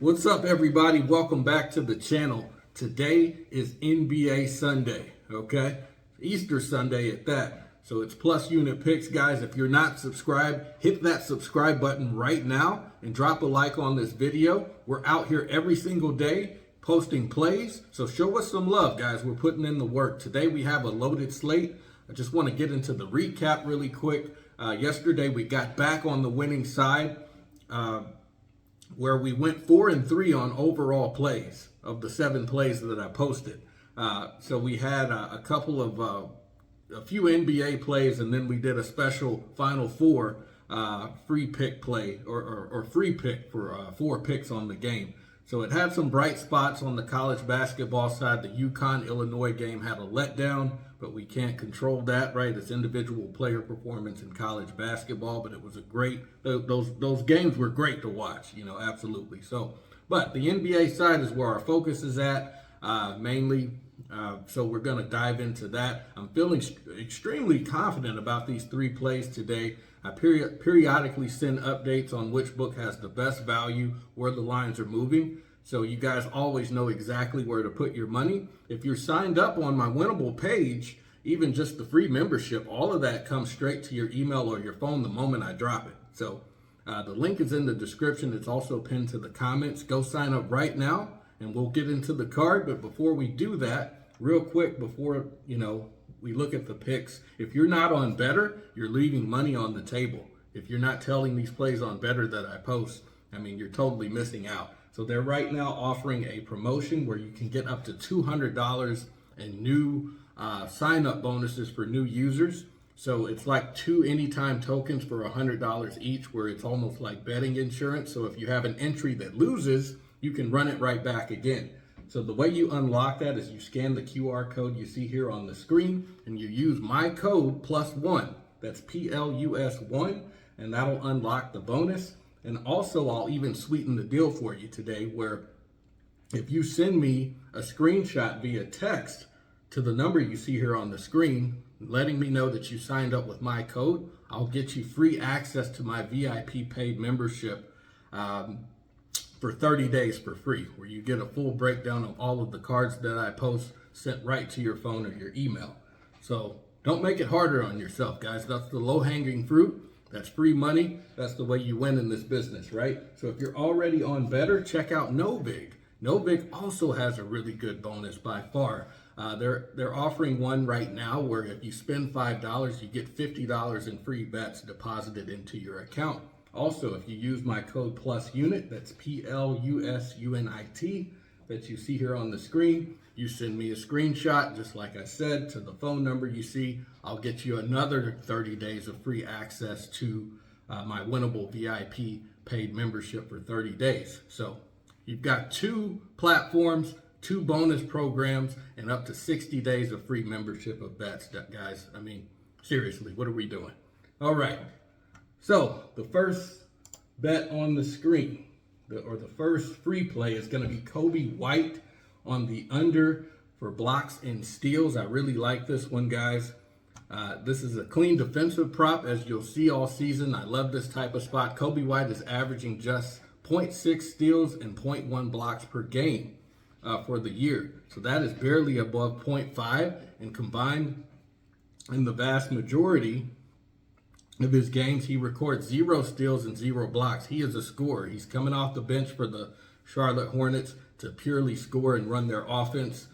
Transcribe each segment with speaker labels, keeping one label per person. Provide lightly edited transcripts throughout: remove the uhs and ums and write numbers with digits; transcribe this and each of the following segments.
Speaker 1: What's up, everybody? Welcome back to the channel. Today is NBA Sunday, okay? Easter Sunday at that. So it's plus unit picks, guys. If you're not subscribed, hit that subscribe button right now and drop a like on this video. We're out here every single day posting plays. So show us some love, guys. We're putting in the work. Today we have a loaded slate. I just want to get into the recap really quick. Yesterday we got back on the winning side. Where we went 4-3 on overall plays of the 7 plays that I posted. So we had a couple of, a few NBA plays, and then we did a special Final Four free pick play, or free pick for 4 picks on the game. So it had some bright spots on the college basketball side. The UConn-Illinois game had a letdown, but we can't control that, right? It's individual player performance in college basketball, but it was a great, those games were great to watch, absolutely. So, but the NBA side is where our focus is at, mainly. So we're going to dive into that. I'm feeling extremely confident about these 3 plays today. I periodically send updates on which book has the best value, where the lines are moving. So you guys always know exactly where to put your money. If you're signed up on my winnable page, even just the free membership, all of that comes straight to your email or your phone the moment I drop it. So the link is in the description. It's also pinned to the comments. Go sign up right now and we'll get into the card. But before we do that, real quick, before, we look at the picks, if you're not on Better, you're leaving money on the table. If you're not telling these plays on Better that I post, you're totally missing out. So they're right now offering a promotion where you can get up to $200 in new sign-up bonuses for new users. So it's like 2 anytime tokens for $100 each, where it's almost like betting insurance. So if you have an entry that loses, you can run it right back again. So the way you unlock that is you scan the QR code you see here on the screen and you use my code +1. That's PLUS1, and that'll unlock the bonus. And also I'll even sweeten the deal for you today, where if you send me a screenshot via text to the number you see here on the screen, letting me know that you signed up with my code, I'll get you free access to my VIP paid membership for 30 days for free, where you get a full breakdown of all of the cards that I post sent right to your phone or your email. So don't make it harder on yourself, guys. That's the low-hanging fruit. That's free money. That's the way you win in this business, right? So if you're already on Better, check out Novig. Novig also has a really good bonus by far. They're offering one right now where if you spend $5, you get $50 in free bets deposited into your account. Also, if you use my code PLUSUNIT, that's PLUSUNIT, that you see here on the screen, you send me a screenshot, just like I said, to the phone number you see. I'll get you another 30 days of free access to my winnable VIP paid membership for 30 days. So you've got 2 platforms, 2 bonus programs, and up to 60 days of free membership of bets, guys. Seriously, what are we doing? All right. So the first bet on the screen, the first free play, is going to be Kobe White on the under for blocks and steals. I really like this one, guys. This is a clean defensive prop, as you'll see all season. I love this type of spot. Kobe White is averaging just 0.6 steals and 0.1 blocks per game for the year. So that is barely above 0.5, and combined in the vast majority of his games, he records 0 steals and 0 blocks. He is a scorer. He's coming off the bench for the Charlotte Hornets to purely score and run their offense.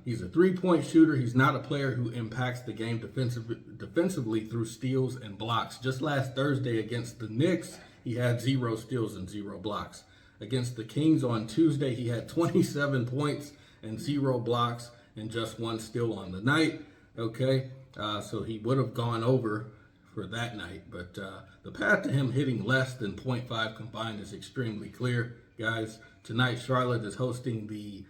Speaker 1: He's a 3-point shooter. He's not a player who impacts the game defensively through steals and blocks. Just last Thursday against the Knicks, he had 0 steals and 0 blocks. Against the Kings on Tuesday, he had 27 points and 0 blocks and just 1 steal on the night. Okay, so he would have gone over for that night, but the path to him hitting less than 0.5 combined is extremely clear, guys. Tonight, Charlotte is hosting the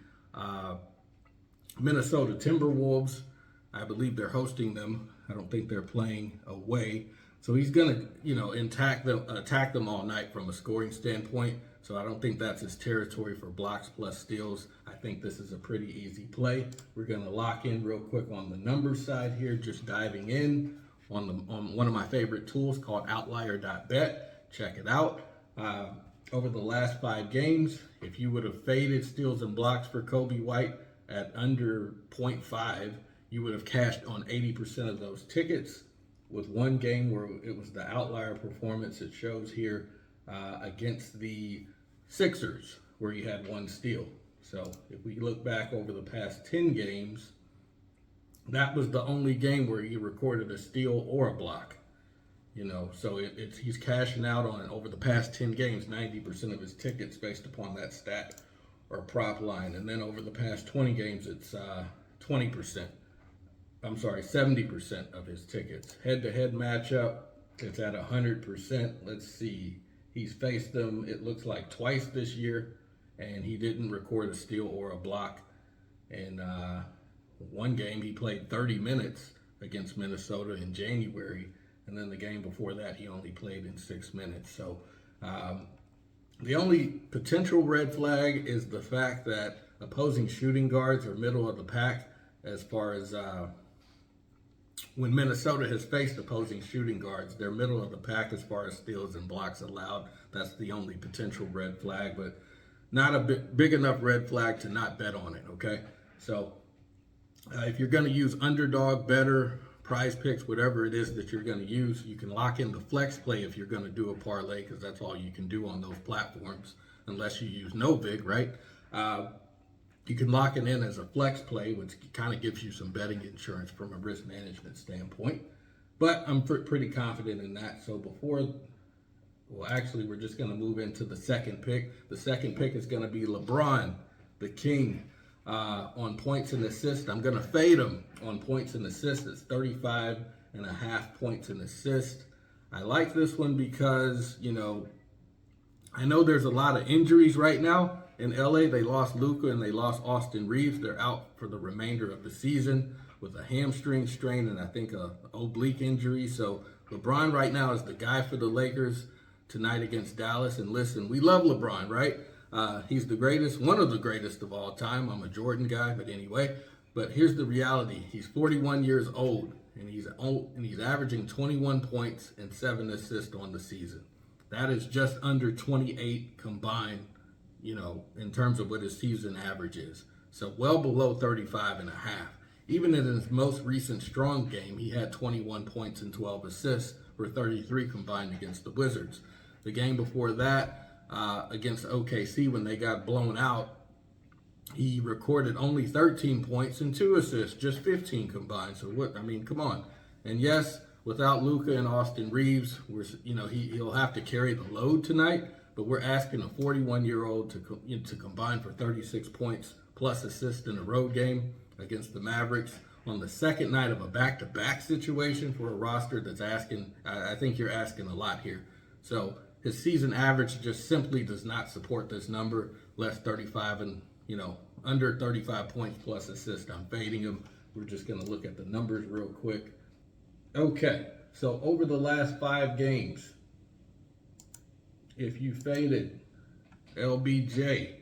Speaker 1: Minnesota Timberwolves. I believe they're hosting them. I don't think they're playing away. So he's going to, attack them all night from a scoring standpoint. So I don't think that's his territory for blocks plus steals. I think this is a pretty easy play. We're going to lock in real quick on the numbers side here, just diving in on one of my favorite tools called outlier.bet. Check it out. over the last 5 games, if you would have faded steals and blocks for Kobe White at under 0.5, you would have cashed on 80% of those tickets, with one game where it was the outlier performance it shows here against the Sixers, where he had 1 steal. So if we look back over the past 10 games, that was the only game where he recorded a steal or a block. You know, so he's cashing out on, over the past 10 games, 90% of his tickets based upon that stat or prop line. And then over the past 20 games, it's 20%. I'm sorry, 70% of his tickets. Head-to-head matchup, it's at 100%. Let's see. He's faced them, it looks like, twice this year, and he didn't record a steal or a block. And one game, he played 30 minutes against Minnesota in January, and then the game before that, he only played in 6 minutes. So the only potential red flag is the fact that opposing shooting guards are middle of the pack as far as when Minnesota has faced opposing shooting guards, they're middle of the pack as far as steals and blocks allowed. That's the only potential red flag, but not a big enough red flag to not bet on it, okay? So if you're going to use underdog, better, prize picks, whatever it is that you're going to use, you can lock in the flex play if you're going to do a parlay, because that's all you can do on those platforms unless you use no vig, right? You can lock it in as a flex play, which kind of gives you some betting insurance from a risk management standpoint. But I'm pretty confident in that. So actually, we're just going to move into the second pick. The second pick is going to be LeBron, the king, on points and assists. I'm going to fade him on points and assists. It's 35.5 points and assists. I like this one because, you know, I know there's a lot of injuries right now. In LA, they lost Luka and they lost Austin Reeves. They're out for the remainder of the season with a hamstring strain and I think a oblique injury. So LeBron right now is the guy for the Lakers tonight against Dallas. And listen, we love LeBron, right? He's the greatest, one of the greatest of all time. I'm a Jordan guy, but anyway. But here's the reality: he's 41 years old, and he's averaging 21 points and 7 assists on the season. That is just under 28 combined, you know, in terms of what his season average is. So well below 35.5. Even in his most recent strong game, he had 21 points and 12 assists for 33 combined against the Wizards. The game before that, against OKC, when they got blown out, he recorded only 13 points and 2 assists, just 15 combined. So what? I mean, come on. And yes, without Luka and Austin Reeves, he'll have to carry the load tonight. But we're asking a 41-year-old to combine for 36 points plus assists in a road game against the Mavericks on the second night of a back-to-back situation for a roster that's asking. I think you're asking a lot here. So his season average just simply does not support this number. Less 35 and, under 35 points plus assists. I'm fading him. We're just going to look at the numbers real quick. Okay, so over the last 5 games, if you faded LBJ,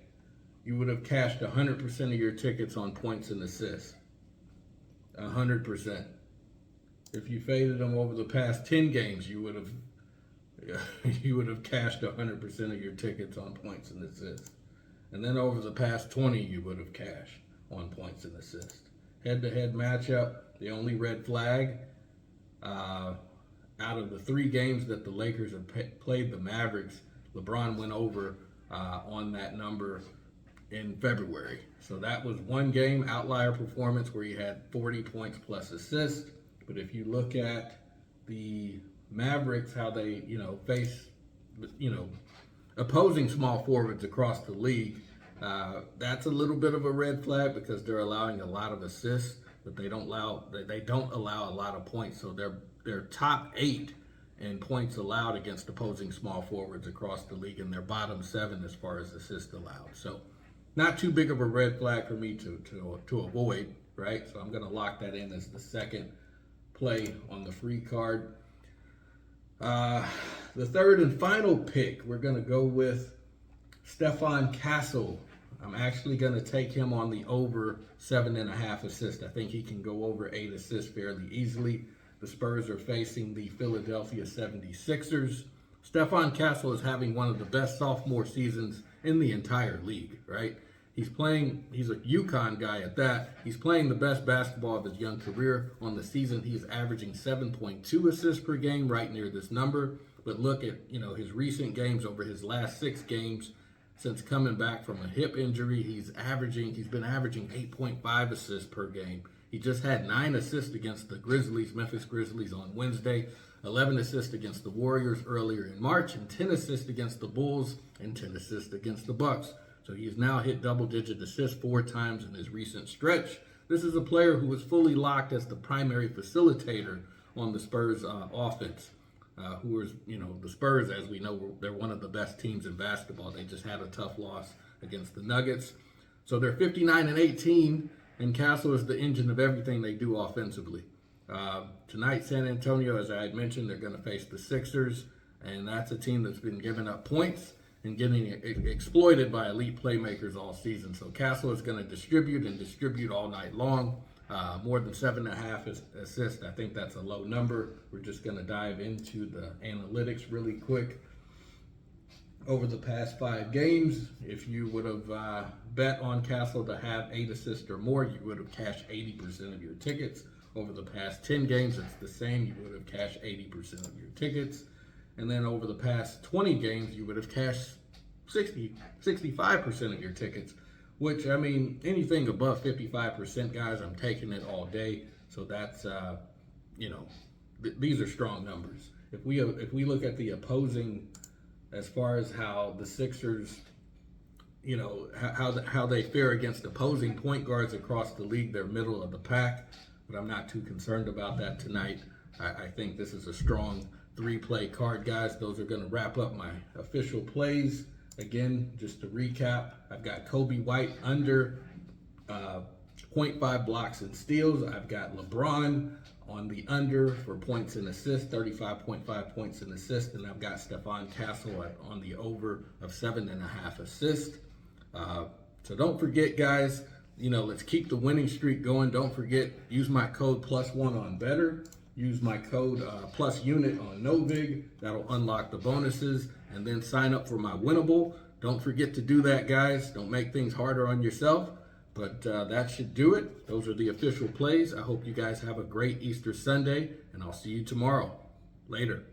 Speaker 1: you would have cashed 100% of your tickets on points and assists. 100%. If you faded him over the past 10 games, you would have cashed 100% of your tickets on points and assists. And then over the past 20, you would have cashed on points and assists. Head-to-head matchup, the only red flag, out of the 3 games that the Lakers have played the Mavericks, LeBron went over on that number in February. So that was one game, outlier performance, where he had 40 points plus assists. But if you look at the Mavericks, how they, face, opposing small forwards across the league, that's a little bit of a red flag because they're allowing a lot of assists, but they don't allow a lot of points. So they're top 8 in points allowed against opposing small forwards across the league, and they're bottom 7 as far as assists allowed. So not too big of a red flag for me to avoid, right? So I'm going to lock that in as the second play on the free card. The third and final pick, we're going to go with Stephon Castle. I'm actually going to take him on the over 7.5 assists. I think he can go over 8 assists fairly easily. The Spurs are facing the Philadelphia 76ers Stephon Castle is having one of the best sophomore seasons in the entire league, right? He's a UConn guy at that. He's playing the best basketball of his young career. On the season, he's averaging 7.2 assists per game, right near this number. But look at, his recent games over his last 6 games since coming back from a hip injury. He's been averaging 8.5 assists per game. He just had 9 assists against the Memphis Grizzlies on Wednesday, 11 assists against the Warriors earlier in March, and 10 assists against the Bulls, and 10 assists against the Bucks. So he's now hit double-digit assists 4 times in his recent stretch. This is a player who was fully locked as the primary facilitator on the Spurs offense. The Spurs, as we know, they're one of the best teams in basketball. They just had a tough loss against the Nuggets. So they're 59-18, and Castle is the engine of everything they do offensively. Tonight, San Antonio, as I had mentioned, they're going to face the Sixers, and that's a team that's been giving up points and getting exploited by elite playmakers all season. So Castle is going to distribute all night long. More than 7.5 assists. I think that's a low number. We're just going to dive into the analytics really quick. Over the past 5 games, if you would have bet on Castle to have 8 assists or more, you would have cashed 80% of your tickets. Over the past 10 games, it's the same. You would have cashed 80% of your tickets. And then over the past 20 games, you would have cashed 65% of your tickets, which, anything above 55%, guys, I'm taking it all day. So that's, these are strong numbers. If we look at the opposing, as far as how the Sixers, how they fare against opposing point guards across the league, they're middle of the pack, but I'm not too concerned about that tonight. I think this is a strong 3-play card, guys. Those are going to wrap up my official plays. Again, just to recap, I've got Kobe White under 0.5 blocks and steals. I've got LeBron on the under for points and assists, 35.5 points and assists. And I've got Stephon Castle on the over of 7.5 assists. So don't forget, guys, let's keep the winning streak going. Don't forget, use my code +1 on Better. Use my code +unit on Novig. That'll unlock the bonuses. And then sign up for my winnable. Don't forget to do that, guys. Don't make things harder on yourself. But that should do it. Those are the official plays. I hope you guys have a great Easter Sunday, and I'll see you tomorrow. Later.